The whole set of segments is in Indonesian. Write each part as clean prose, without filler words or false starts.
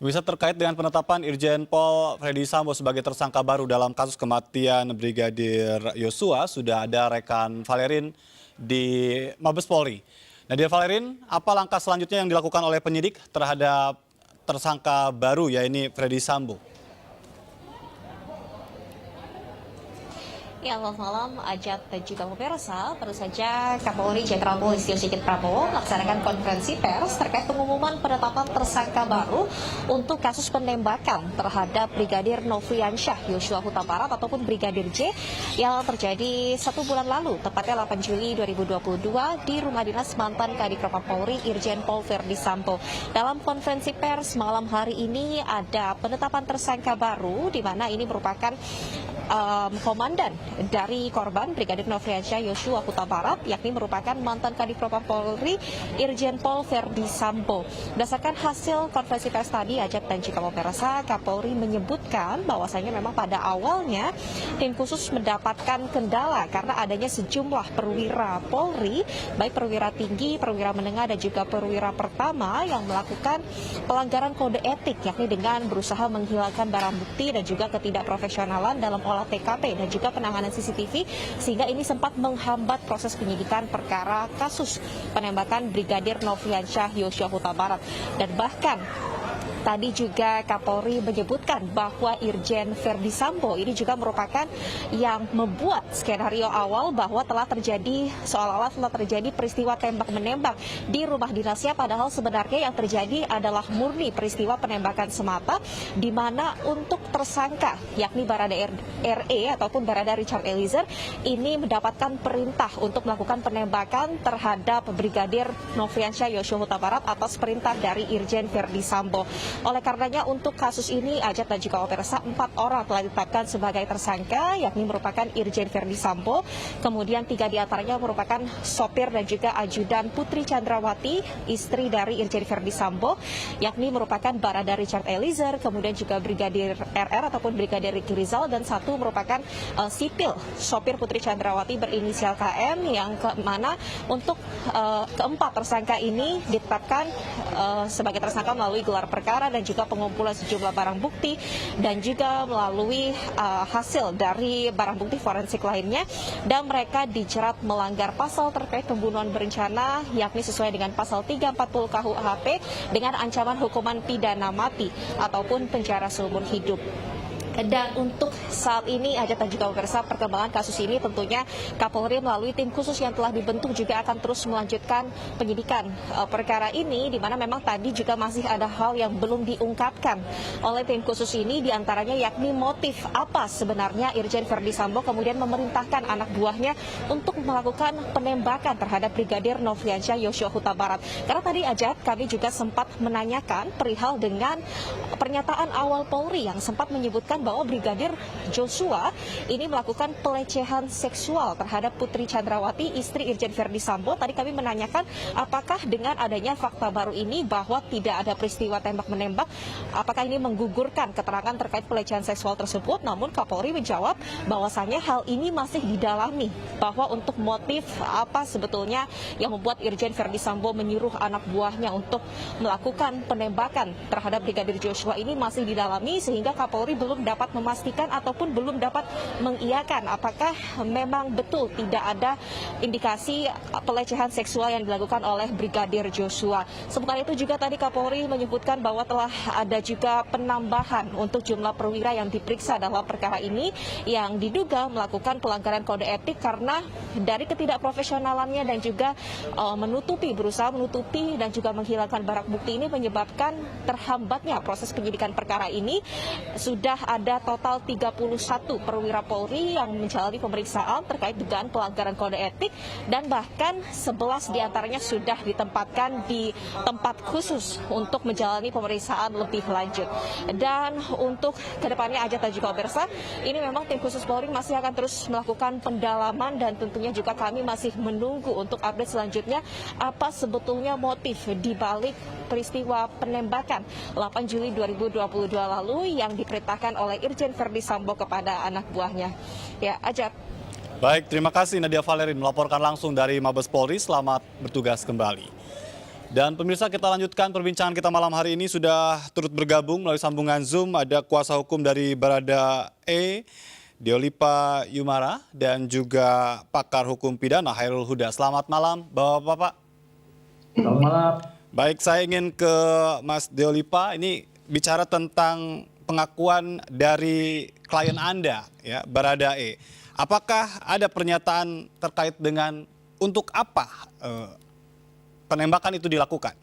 Bisa terkait dengan penetapan Irjen Pol Verdi Sambo sebagai tersangka baru dalam kasus kematian Brigadir Yosua, sudah ada rekan Valerin di Mabes Polri. Nadia Valerin, apa langkah selanjutnya yang dilakukan oleh penyidik terhadap tersangka baru, yaitu Verdi Sambo? Ya, selamat malam, Ajat dan juga pemirsa. Baru saja Kapolri Jenderal Polisi Sigit Prabowo melaksanakan konferensi pers terkait pengumuman penetapan tersangka baru untuk kasus penembakan terhadap Brigadir Nofriansyah Yosua Huta Barat ataupun Brigadir J yang terjadi 1 bulan lalu, tepatnya 8 Juli 2022 di rumah dinas mantan Kadif Propam Polri Irjen Pol Verdi Sambo. Dalam konferensi pers malam hari ini ada penetapan tersangka baru, di mana ini merupakan komandan dari korban Brigadir Nofriansyah Yosua Huta Barat, yakni merupakan mantan Kadif Propam Polri Irjen Pol Verdi Sambo. Berdasarkan hasil konferensi pers tadi, Ajat dan juga pemirsa, Kapolri menyebutkan bahwasanya memang pada awalnya tim khusus mendapatkan kendala karena adanya sejumlah perwira Polri, baik perwira tinggi, perwira menengah dan juga perwira pertama yang melakukan pelanggaran kode etik, yakni dengan berusaha menghilangkan barang bukti dan juga ketidakprofesionalan dalam olah TKP dan juga penanganan CCTV, sehingga ini sempat menghambat proses penyidikan perkara kasus penembakan Brigadir Nofriansyah Yosua Huta Barat. Dan bahkan tadi juga Kapolri menyebutkan bahwa Irjen Verdi Sambo ini juga merupakan yang membuat skenario awal bahwa seolah-olah telah terjadi peristiwa tembak-menembak di rumah dinasnya, padahal sebenarnya yang terjadi adalah murni peristiwa penembakan semata, di mana untuk tersangka yakni Barada RE ataupun Barada Richard Eliezer ini mendapatkan perintah untuk melakukan penembakan terhadap Brigadir Nofriansyah Yosua Huta Barat atas perintah dari Irjen Verdi Sambo. Oleh karenanya untuk kasus ini, Ajat dan juga pemirsa, 4 orang telah ditetapkan sebagai tersangka, yakni merupakan Irjen Verdi Sambo, kemudian 3 diantaranya merupakan sopir dan juga ajudan Putri Chandrawati, istri dari Irjen Verdi Sambo, yakni merupakan Barada Richard Eliezer, kemudian juga Brigadir RR ataupun Brigadir Ricky Rizal, dan 1 merupakan sipil, sopir Putri Chandrawati berinisial KM, yang mana untuk keempat tersangka ini ditetapkan sebagai tersangka melalui gelar perkara dan juga pengumpulan sejumlah barang bukti dan juga melalui hasil dari barang bukti forensik lainnya, dan mereka dijerat melanggar pasal terkait pembunuhan berencana, yakni sesuai dengan pasal 340 KUHP dengan ancaman hukuman pidana mati ataupun penjara seumur hidup. Dan untuk saat ini, Ajat dan juga pemirsa, perkembangan kasus ini tentunya Kapolri melalui tim khusus yang telah dibentuk juga akan terus melanjutkan penyidikan perkara ini, di mana memang tadi juga masih ada hal yang belum diungkapkan oleh tim khusus ini, diantaranya yakni motif apa sebenarnya Irjen Verdi Sambo kemudian memerintahkan anak buahnya untuk melakukan penembakan terhadap Brigadir Nofriansyah Yosua Huta Barat. Karena tadi, Ajat, kami juga sempat menanyakan perihal dengan pernyataan awal Polri yang sempat menyebutkan bahwa Brigadir Joshua ini melakukan pelecehan seksual terhadap Putri Chandrawati, istri Irjen Verdi Sambo. Tadi kami menanyakan apakah dengan adanya fakta baru ini bahwa tidak ada peristiwa tembak-menembak, apakah ini menggugurkan keterangan terkait pelecehan seksual tersebut. Namun Kapolri menjawab bahwasannya hal ini masih didalami, bahwa untuk motif apa sebetulnya yang membuat Irjen Verdi Sambo menyuruh anak buahnya untuk melakukan penembakan terhadap Brigadir Joshua ini masih didalami, sehingga Kapolri belum dapat memastikan ataupun belum dapat mengiyakan apakah memang betul tidak ada indikasi pelecehan seksual yang dilakukan oleh Brigadir Joshua. Sementara itu juga tadi Kapolri menyebutkan bahwa telah ada juga penambahan untuk jumlah perwira yang diperiksa dalam perkara ini yang diduga melakukan pelanggaran kode etik karena dari ketidakprofesionalannya dan juga berusaha menutupi dan juga menghilangkan barang bukti ini menyebabkan terhambatnya proses penyidikan perkara ini. Sudah ada total 31 perwira Polri yang menjalani pemeriksaan terkait dugaan pelanggaran kode etik, dan bahkan 11 diantaranya sudah ditempatkan di tempat khusus untuk menjalani pemeriksaan lebih lanjut. Dan untuk kedepannya, Ajat dan juga pemirsa, ini memang tim khusus Polri masih akan terus melakukan pendalaman, dan tentunya juga kami masih menunggu untuk update selanjutnya apa sebetulnya motif di balik peristiwa penembakan 8 Juli 2022 lalu yang diperintahkan oleh Irjen Verdi Sambo kepada anak buahnya. Ya, Ajat. Baik, terima kasih Nadia Valerin melaporkan langsung dari Mabes Polri. Selamat bertugas kembali. Dan pemirsa, kita lanjutkan perbincangan kita malam hari ini. Sudah turut bergabung melalui sambungan Zoom ada kuasa hukum dari Barada E, Deolipa Yumara, dan juga pakar hukum pidana Hairul Huda. Selamat malam Bapak-Bapak. Selamat malam. Baik, saya ingin ke Mas Deolipa. Ini bicara tentang pengakuan dari klien Anda, ya, Barada E. Apakah ada pernyataan terkait dengan untuk apa penembakan itu dilakukan?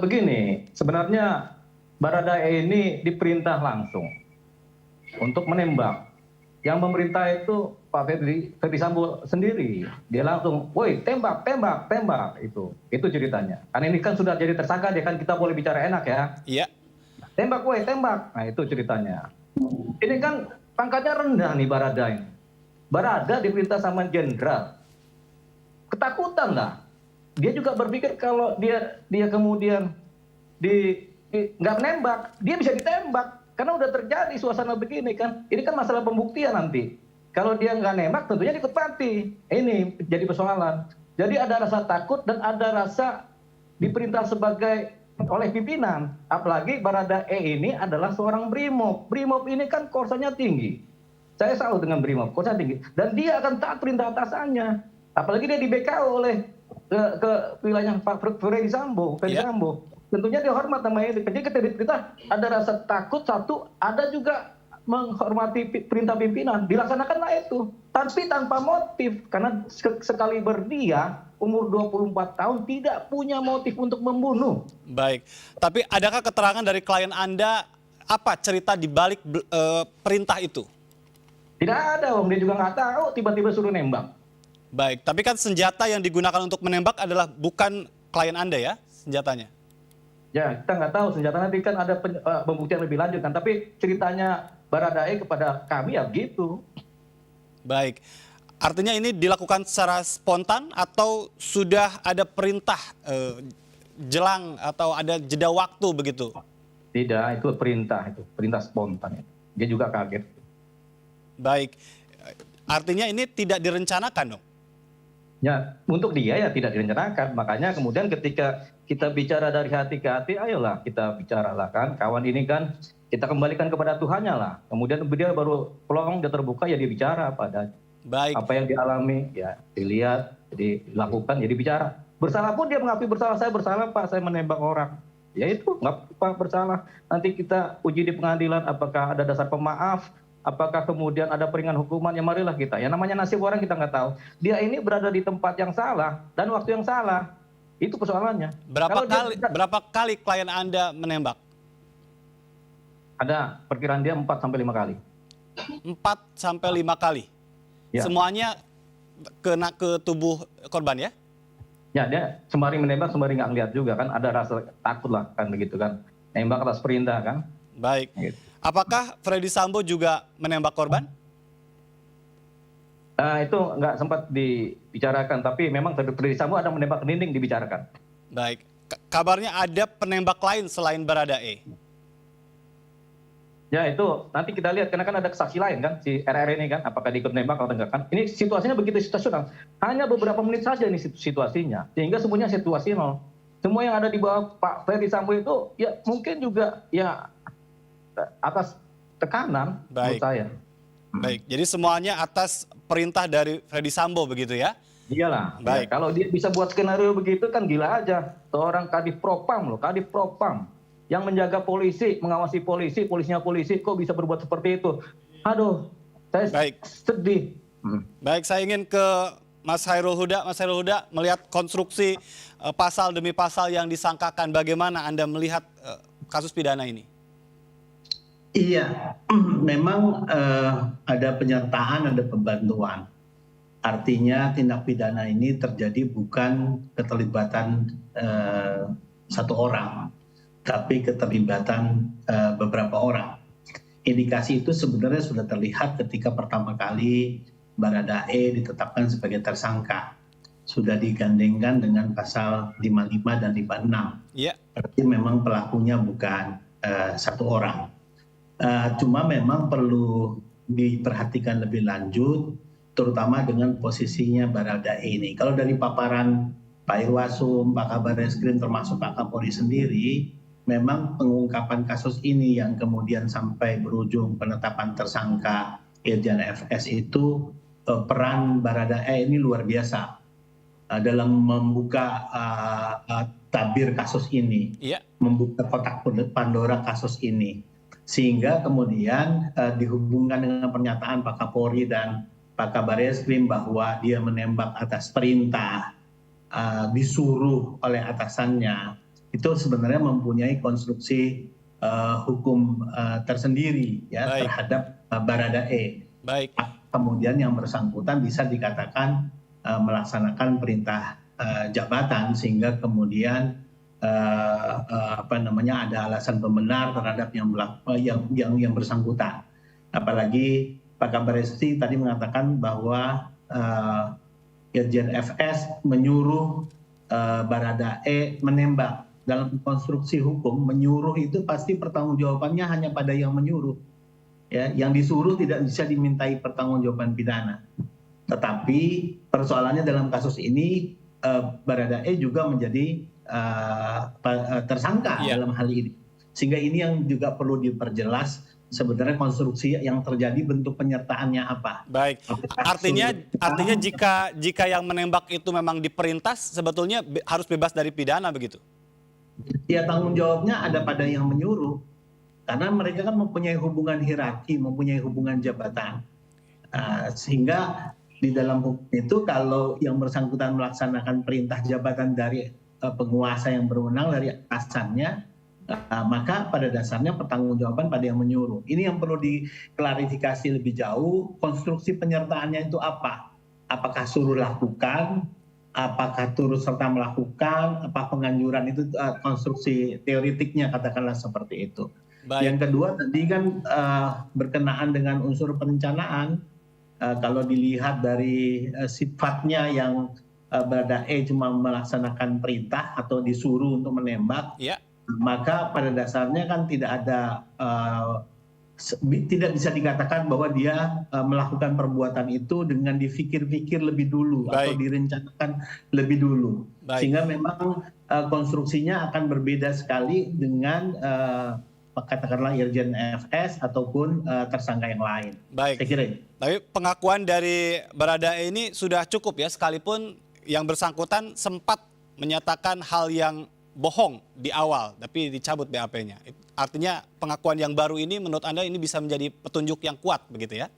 Begini, sebenarnya Baradae ini diperintah langsung untuk menembak. Yang memerintah itu Pak Ferdi Sambo sendiri. Dia langsung, woi tembak, tembak, tembak. Itu ceritanya. Karena ini kan sudah jadi tersangka, dia kan kita boleh bicara enak ya. Iya. Tembak, woi tembak. Nah itu ceritanya. Ini kan pangkatnya rendah nih Barada ini. Barada diperintah sama jenderal. Ketakutan lah. Dia juga berpikir kalau dia kemudian nggak menembak, dia bisa ditembak. Karena udah terjadi suasana begini kan. Ini kan masalah pembuktian nanti. Kalau dia nggak nembak tentunya ikut mati. Ini jadi persoalan. Jadi ada rasa takut dan ada rasa diperintah sebagai oleh pimpinan. Apalagi Barada E ini adalah seorang brimob. Brimob ini kan korsanya tinggi. Saya selalu dengan brimob, korsanya tinggi. Dan dia akan taat perintah atasannya. Apalagi dia di BKO oleh ke wilayah Pak Ferdi Sambo. Tentunya dia hormat namanya. Jadi ketika diperintah ada rasa takut satu, ada juga menghormati perintah pimpinan. Dilaksanakanlah itu. Tapi tanpa motif. Karena sekali berdia, umur 24 tahun tidak punya motif untuk membunuh. Baik. Tapi adakah keterangan dari klien Anda apa cerita di balik perintah itu? Tidak ada, Om. Dia juga nggak tahu tiba-tiba suruh nembak. Baik, tapi kan senjata yang digunakan untuk menembak adalah bukan klien Anda ya, senjatanya? Ya, kita nggak tahu senjata, nanti kan ada pembuktian lebih lanjut kan. Tapi ceritanya Baradae kepada kami ya begitu. Baik, artinya ini dilakukan secara spontan atau sudah ada perintah jelang atau ada jeda waktu begitu? Tidak, itu perintah spontan. Dia juga kaget. Baik, artinya ini tidak direncanakan dong? Ya, untuk dia ya tidak direncanakan. Makanya kemudian ketika kita bicara dari hati ke hati, ayolah kita bicaralah kan. Kawan ini kan kita kembalikan kepada Tuhannya lah. Kemudian dia baru pelong, dia terbuka, ya dia bicara pada Baik. apa yang dialami, ya dilihat, jadi dilakukan, jadi bicara. Bersalah pun dia mengakui bersalah, saya bersalah Pak, saya menembak orang. Ya itu, nggak apa bersalah. Nanti kita uji di pengadilan apakah ada dasar pemaaf, apakah kemudian ada peringan hukuman, ya marilah kita. Ya namanya nasib orang kita nggak tahu. Dia ini berada di tempat yang salah dan waktu yang salah. Itu persoalannya. Berapa kali klien Anda menembak? Ada perkiraan dia 4 sampai 5 kali. 4 sampai 5 kali? Ya. Semuanya kena ke tubuh korban ya? Ya, dia sembari menembak, sembari nggak ngeliat juga kan. Ada rasa takut lah kan begitu kan. Nembak atas perintah kan. Baik. Gitu. Apakah Ferdi Sambo juga menembak korban? Itu nggak sempat dibicarakan, tapi memang Ferdi Sambo ada menembak ke dinding dibicarakan. Baik. Kabarnya ada penembak lain selain Baradae. Ya itu nanti kita lihat, karena kan ada saksi lain kan, si RR ini kan, apakah dia ikut nembak atau enggak kan. Ini situasinya begitu situasional. Hanya beberapa menit saja ini situasinya, sehingga semuanya situasional. Semua yang ada di bawah Pak Ferdi Sambo itu ya mungkin juga ya atas tekanan menurut saya. Baik, jadi semuanya atas perintah dari Ferdi Sambo begitu ya? Iyalah. Baik. Ya, kalau dia bisa buat skenario begitu kan gila aja. Seorang Kadif Propam loh, Kadif Propam yang menjaga polisi, mengawasi polisi, polisinya polisi kok bisa berbuat seperti itu. Aduh, saya sedih. Baik, saya ingin ke Mas Hairul Huda. Mas Hairul Huda, melihat konstruksi pasal demi pasal yang disangkakan, bagaimana Anda melihat kasus pidana ini? Iya, memang ada penyertaan, ada pembantuan. Artinya tindak pidana ini terjadi bukan keterlibatan satu orang, tapi keterlibatan beberapa orang. Indikasi itu sebenarnya sudah terlihat ketika pertama kali Baradae ditetapkan sebagai tersangka. Sudah digandengkan dengan pasal 55 dan 56. Iya. Berarti memang pelakunya bukan satu orang. Cuma memang perlu diperhatikan lebih lanjut, terutama dengan posisinya Baradae ini. Kalau dari paparan Pak Irwasum, Pak Kabar Eskrim termasuk Pak Kapolri sendiri, memang pengungkapan kasus ini yang kemudian sampai berujung penetapan tersangka Irjen FS itu peran Baradae ini luar biasa dalam membuka tabir kasus ini, Iya. membuka kotak Pandora kasus ini. Sehingga kemudian dihubungkan dengan pernyataan Pak Kapolri dan Pak Kabar Eskrim bahwa dia menembak atas perintah, disuruh oleh atasannya, itu sebenarnya mempunyai konstruksi hukum tersendiri ya. Baik. Terhadap Baradae. Baik. Kemudian yang bersangkutan bisa dikatakan melaksanakan perintah jabatan sehingga kemudian ada alasan pembenar terhadap yang bersangkutan. Apalagi Pak Kabar Eskrim tadi mengatakan bahwa Irjen FS menyuruh Baradae menembak. Dalam konstruksi hukum, menyuruh itu pasti pertanggungjawabannya hanya pada yang menyuruh. Ya, yang disuruh tidak bisa dimintai pertanggungjawaban pidana. Tetapi persoalannya dalam kasus ini Baradae juga menjadi tersangka dalam hal ini. Sehingga ini yang juga perlu diperjelas sebenarnya konstruksi yang terjadi bentuk penyertaannya apa. Baik. Artinya jika yang menembak itu memang diperintah sebetulnya harus bebas dari pidana begitu. Ya, tanggung jawabnya ada pada yang menyuruh. Karena mereka kan mempunyai hubungan hierarki, mempunyai hubungan jabatan. Sehingga di dalam hukum itu kalau yang bersangkutan melaksanakan perintah jabatan dari penguasa yang berwenang dari atasannya, maka pada dasarnya pertanggungjawaban pada yang menyuruh. Ini yang perlu diklarifikasi lebih jauh, konstruksi penyertaannya itu apa? Apakah suruh lakukan, apakah turut serta melakukan, apa penganjuran, itu konstruksi teoritiknya katakanlah seperti itu. Baik. Yang kedua tadi kan berkenaan dengan unsur perencanaan, kalau dilihat dari sifatnya yang Baradae cuma melaksanakan perintah atau disuruh untuk menembak, ya. Maka pada dasarnya kan tidak bisa dikatakan bahwa dia melakukan perbuatan itu dengan dipikir-pikir lebih dulu. Baik. Atau direncanakan lebih dulu. Baik. Sehingga memang konstruksinya akan berbeda sekali dengan katakanlah Irjen FS ataupun tersangka yang lain. Baik. Saya kira. Tapi pengakuan dari Baradae ini sudah cukup ya, sekalipun yang bersangkutan sempat menyatakan hal yang bohong di awal, tapi dicabut BAP-nya. Artinya pengakuan yang baru ini menurut Anda ini bisa menjadi petunjuk yang kuat begitu ya?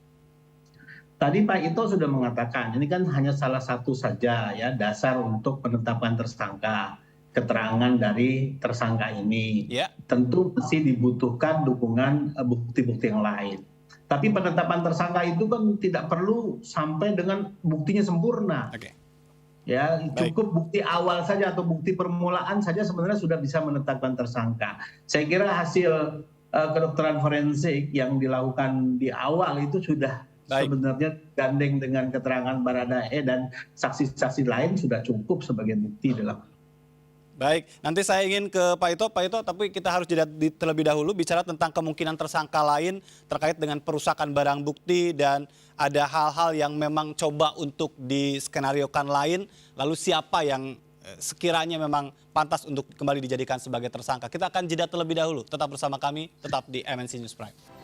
Tadi Pak Ito sudah mengatakan, ini kan hanya salah satu saja ya dasar untuk penetapan tersangka. Keterangan dari tersangka ini. Ya. Tentu masih dibutuhkan dukungan bukti-bukti yang lain. Tapi penetapan tersangka itu kan tidak perlu sampai dengan buktinya sempurna. Okay. Ya, cukup bukti awal saja atau bukti permulaan saja sebenarnya sudah bisa menetapkan tersangka. Saya kira hasil kedokteran forensik yang dilakukan di awal itu sudah sebenarnya gandeng dengan keterangan Baradae dan saksi-saksi lain sudah cukup sebagai bukti dalam. Baik, nanti saya ingin ke Pak Ito, tapi kita harus jeda terlebih dahulu bicara tentang kemungkinan tersangka lain terkait dengan perusakan barang bukti dan ada hal-hal yang memang coba untuk diskenariokan lain, lalu siapa yang sekiranya memang pantas untuk kembali dijadikan sebagai tersangka. Kita akan jeda terlebih dahulu, tetap bersama kami, tetap di MNC News Prime.